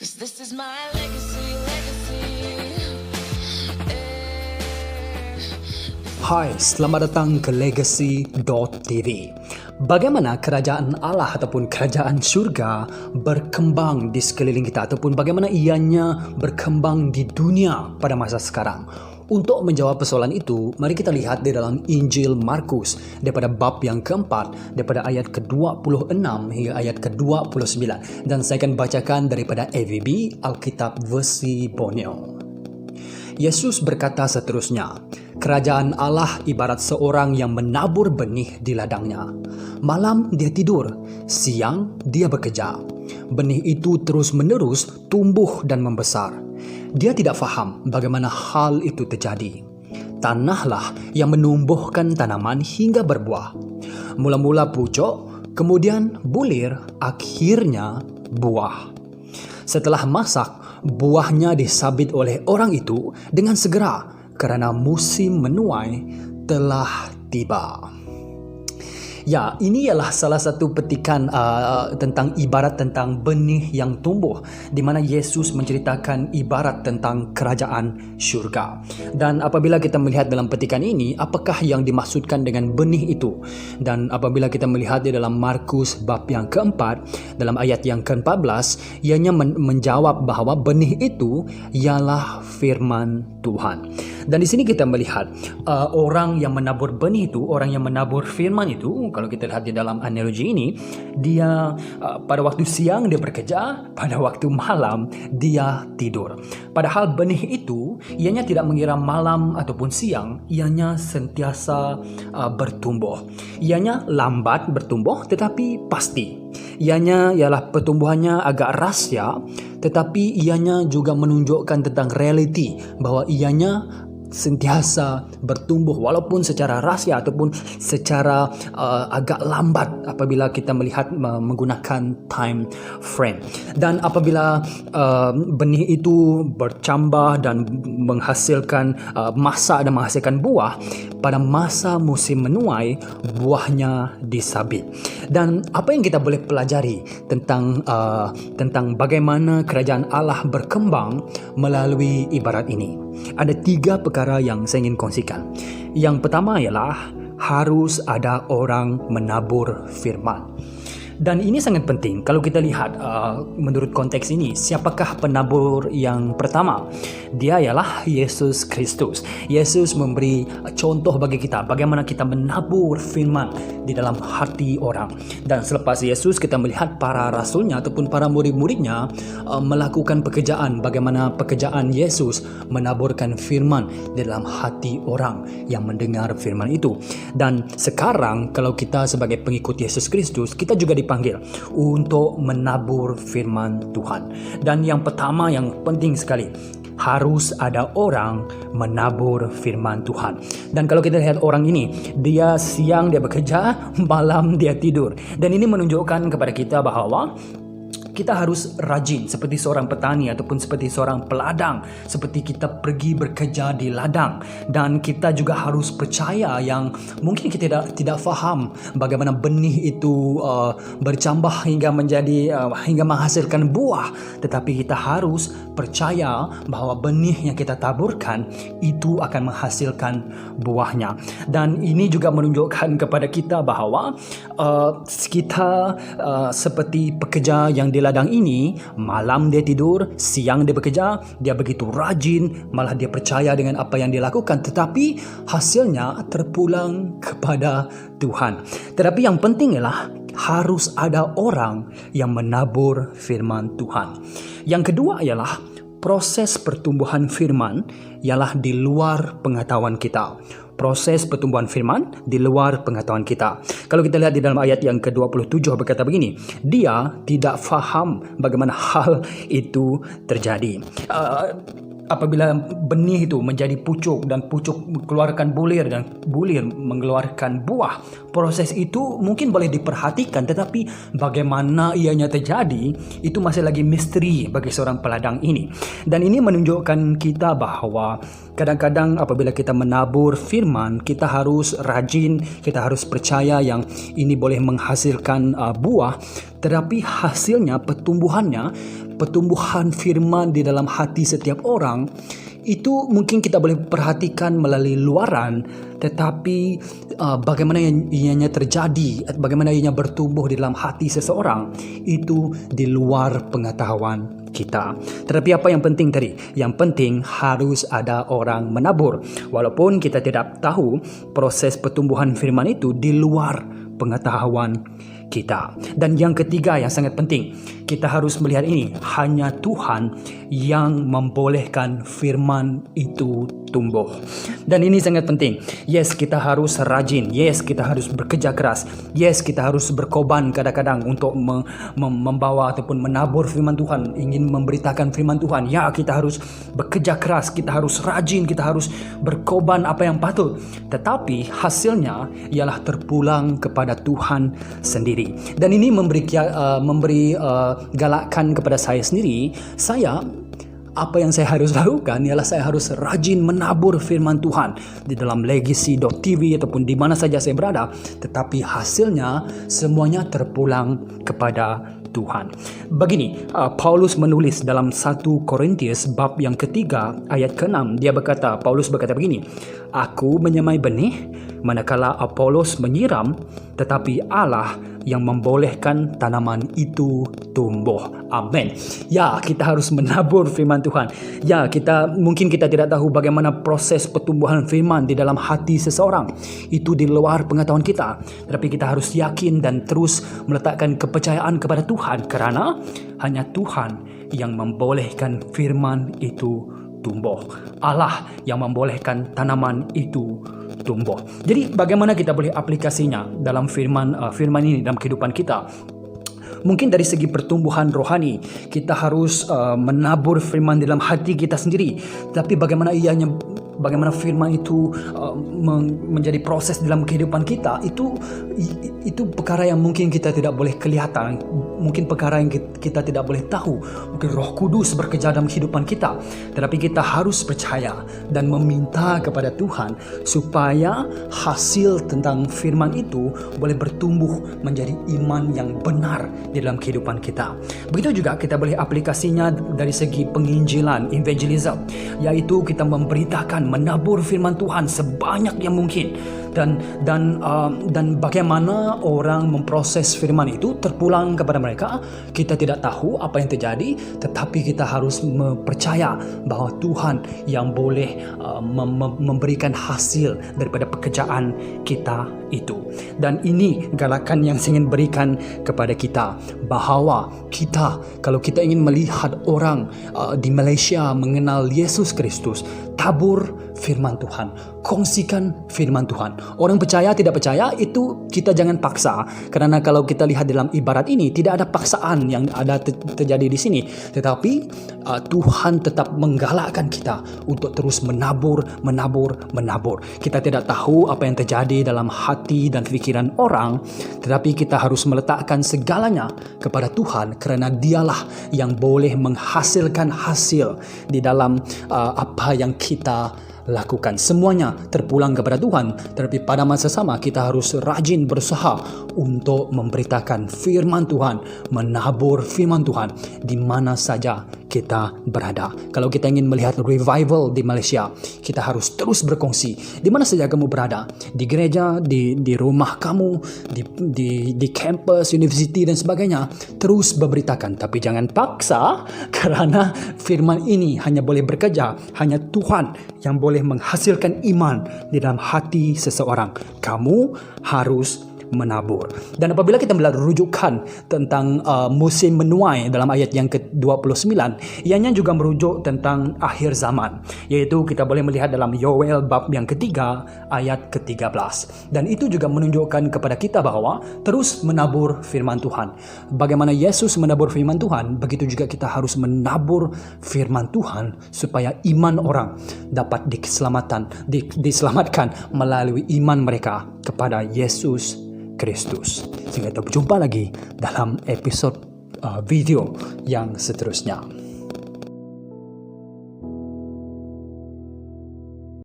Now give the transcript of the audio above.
'Cause this is my legacy. Hai, selamat datang ke Legacy.tv. Bagaimana kerajaan Allah ataupun kerajaan syurga berkembang di sekeliling kita ataupun bagaimana ianya berkembang di dunia pada masa sekarang. Untuk menjawab persoalan itu, mari kita lihat di dalam Injil Markus daripada bab yang keempat, daripada ayat ke-26 hingga ayat ke-29. Dan saya akan bacakan daripada AVB, Alkitab versi Borneo. Yesus berkata seterusnya, kerajaan Allah ibarat seorang yang menabur benih di ladangnya. Malam dia tidur, siang dia bekerja. Benih itu terus-menerus tumbuh dan membesar. Dia tidak faham bagaimana hal itu terjadi. Tanahlah yang menumbuhkan tanaman hingga berbuah. Mula-mula pucuk, kemudian bulir, akhirnya buah. Setelah masak, buahnya disabit oleh orang itu dengan segera kerana musim menuai telah tiba. Ya, ini ialah salah satu petikan tentang ibarat tentang benih yang tumbuh, di mana Yesus menceritakan ibarat tentang kerajaan syurga. Dan apabila kita melihat dalam petikan ini, apakah yang dimaksudkan dengan benih itu? Dan apabila kita melihat di dalam Markus bab yang keempat, dalam ayat yang ke-14, ianya menjawab bahawa benih itu ialah firman Tuhan. Dan di sini kita melihat orang yang menabur benih itu, orang yang menabur firman itu, kalau kita lihat di dalam analogi ini, dia pada waktu siang dia bekerja, pada waktu malam dia tidur. Padahal benih itu, ianya tidak mengira malam ataupun siang, ianya sentiasa bertumbuh. Ianya lambat bertumbuh tetapi pasti. Ianya ialah pertumbuhannya agak rahsia, tetapi ianya juga menunjukkan tentang realiti bahawa ianya sentiasa bertumbuh walaupun secara rahsia ataupun secara agak lambat apabila kita melihat menggunakan time frame. Dan apabila benih itu bercambah dan menghasilkan masa dan menghasilkan buah, pada masa musim menuai buahnya disabit. Dan apa yang kita boleh pelajari tentang bagaimana kerajaan Allah berkembang melalui ibarat ini? Ada 3 perkara yang saya ingin kongsikan. Yang pertama ialah harus ada orang menabur firman. Dan ini sangat penting. Kalau kita lihat menurut konteks ini, siapakah penabur yang pertama? Dia ialah Yesus Kristus. Yesus memberi contoh bagi kita bagaimana kita menabur firman di dalam hati orang. Dan selepas Yesus, kita melihat para rasulnya ataupun para murid-muridnya melakukan pekerjaan, bagaimana pekerjaan Yesus menaburkan firman di dalam hati orang yang mendengar firman itu. Dan sekarang kalau kita sebagai pengikut Yesus Kristus, kita juga dipanggil untuk menabur firman Tuhan. Dan yang pertama yang penting sekali, harus ada orang menabur firman Tuhan. Dan kalau kita lihat orang ini, dia siang dia bekerja, malam dia tidur. Dan ini menunjukkan kepada kita bahawa kita harus rajin seperti seorang petani ataupun seperti seorang peladang, seperti kita pergi bekerja di ladang. Dan kita juga harus percaya yang mungkin kita tidak faham bagaimana benih itu bercambah hingga menghasilkan buah, tetapi kita harus percaya bahawa benih yang kita taburkan itu akan menghasilkan buahnya. Dan ini juga menunjukkan kepada kita bahawa kita seperti pekerja yang di ladang ini, malam dia tidur, siang dia bekerja, dia begitu rajin, malah dia percaya dengan apa yang dia lakukan, tetapi hasilnya terpulang kepada Tuhan. Tetapi yang penting ialah harus ada orang yang menabur firman Tuhan. Yang kedua ialah proses pertumbuhan firman ialah di luar pengetahuan kita. Proses pertumbuhan firman di luar pengetahuan kita. Kalau kita lihat di dalam ayat yang ke-27 berkata begini, dia tidak faham bagaimana hal itu terjadi. Apabila benih itu menjadi pucuk dan pucuk mengeluarkan bulir dan bulir mengeluarkan buah, Proses itu mungkin boleh diperhatikan, tetapi bagaimana ianya terjadi itu masih lagi misteri bagi seorang peladang ini. Dan ini menunjukkan kita bahawa kadang-kadang apabila kita menabur firman, kita harus rajin, kita harus percaya yang ini boleh menghasilkan buah, tetapi hasilnya, pertumbuhan firman di dalam hati setiap orang itu mungkin kita boleh perhatikan melalui luaran, tetapi bagaimana ianya terjadi, bagaimana ianya bertumbuh di dalam hati seseorang, itu di luar pengetahuan kita. Tetapi apa yang penting tadi? Yang penting harus ada orang menabur. Walaupun kita tidak tahu proses pertumbuhan firman itu di luar pengetahuan kita. Dan yang ketiga yang sangat penting, kita harus melihat ini, hanya Tuhan yang membolehkan firman itu tumbuh. Dan ini sangat penting. Yes, kita harus rajin. Yes, kita harus bekerja keras. Yes, kita harus berkorban kadang-kadang untuk membawa ataupun menabur firman Tuhan, ingin memberitakan firman Tuhan. Ya, kita harus bekerja keras, kita harus rajin, kita harus berkorban apa yang patut. Tetapi hasilnya ialah terpulang kepada Tuhan sendiri. Dan ini memberi galakan kepada saya sendiri. Apa yang saya harus lakukan ialah saya harus rajin menabur firman Tuhan di dalam legacy.tv ataupun di mana saja saya berada, tetapi hasilnya semuanya terpulang kepada Tuhan. Begini, Paulus menulis dalam 1 Korintius bab yang ketiga ayat ke-6. Paulus berkata begini, "Aku menyemai benih, manakala Apolos menyiram, tetapi Allah yang membolehkan tanaman itu tumbuh." Amin. Ya, kita harus menabur firman Tuhan. Ya, mungkin kita tidak tahu bagaimana proses pertumbuhan firman di dalam hati seseorang. Itu di luar pengetahuan kita. Tetapi kita harus yakin dan terus meletakkan kepercayaan kepada Tuhan, kerana hanya Tuhan yang membolehkan firman itu tumbuh. Allah yang membolehkan tanaman itu tumbuh. Jadi bagaimana kita boleh aplikasinya dalam firman ini dalam kehidupan kita? Mungkin dari segi pertumbuhan rohani, kita harus menabur firman dalam hati kita sendiri. Tapi bagaimana firman itu menjadi proses dalam kehidupan kita, itu perkara yang mungkin kita tidak boleh kelihatan, mungkin perkara yang kita tidak boleh tahu. Mungkin Roh Kudus bekerja dalam kehidupan kita, tetapi kita harus percaya dan meminta kepada Tuhan supaya hasil tentang firman itu boleh bertumbuh menjadi iman yang benar di dalam kehidupan kita. Begitu juga kita boleh aplikasinya dari segi penginjilan, evangelism, yaitu kita memberitakan, menabur firman Tuhan sebanyak yang mungkin, dan bagaimana orang memproses firman itu terpulang kepada mereka. Kita tidak tahu apa yang terjadi, tetapi kita harus percaya bahwa Tuhan yang boleh memberikan hasil daripada pekerjaan kita itu. Dan ini galakan yang saya ingin berikan kepada kita, bahawa kalau kita ingin melihat orang di Malaysia mengenal Yesus Kristus, tabur firman Tuhan, kongsikan firman Tuhan. Orang percaya tidak percaya itu kita jangan paksa, kerana kalau kita lihat dalam ibarat ini tidak ada paksaan yang ada terjadi di sini, tetapi Tuhan tetap menggalakkan kita untuk terus menabur. Kita tidak tahu apa yang terjadi dalam hati dan fikiran orang, tetapi kita harus meletakkan segalanya kepada Tuhan, kerana Dialah yang boleh menghasilkan hasil di dalam apa yang kita lakukan. Semuanya terpulang kepada Tuhan, tetapi pada masa sama kita harus rajin berusaha untuk memberitakan firman Tuhan, menabur firman Tuhan di mana saja kita berada. Kalau kita ingin melihat revival di Malaysia, kita harus terus berkongsi di mana saja kamu berada, di gereja, di rumah kamu, di kampus, universiti dan sebagainya. Terus berberitakan, tapi jangan paksa, kerana firman ini hanya boleh bekerja, hanya Tuhan yang boleh menghasilkan iman di dalam hati seseorang. Kamu harus menabur. Dan apabila kita melihat rujukan tentang musim menuai dalam ayat yang ke-29, ianya juga merujuk tentang akhir zaman, yaitu kita boleh melihat dalam Yoel bab yang ketiga ayat ke-13. Dan itu juga menunjukkan kepada kita bahawa terus menabur firman Tuhan. Bagaimana Yesus menabur firman Tuhan, begitu juga kita harus menabur firman Tuhan supaya iman orang dapat diselamatkan melalui iman mereka kepada Yesus Kristus. Sehingga kita berjumpa lagi dalam episod video yang seterusnya.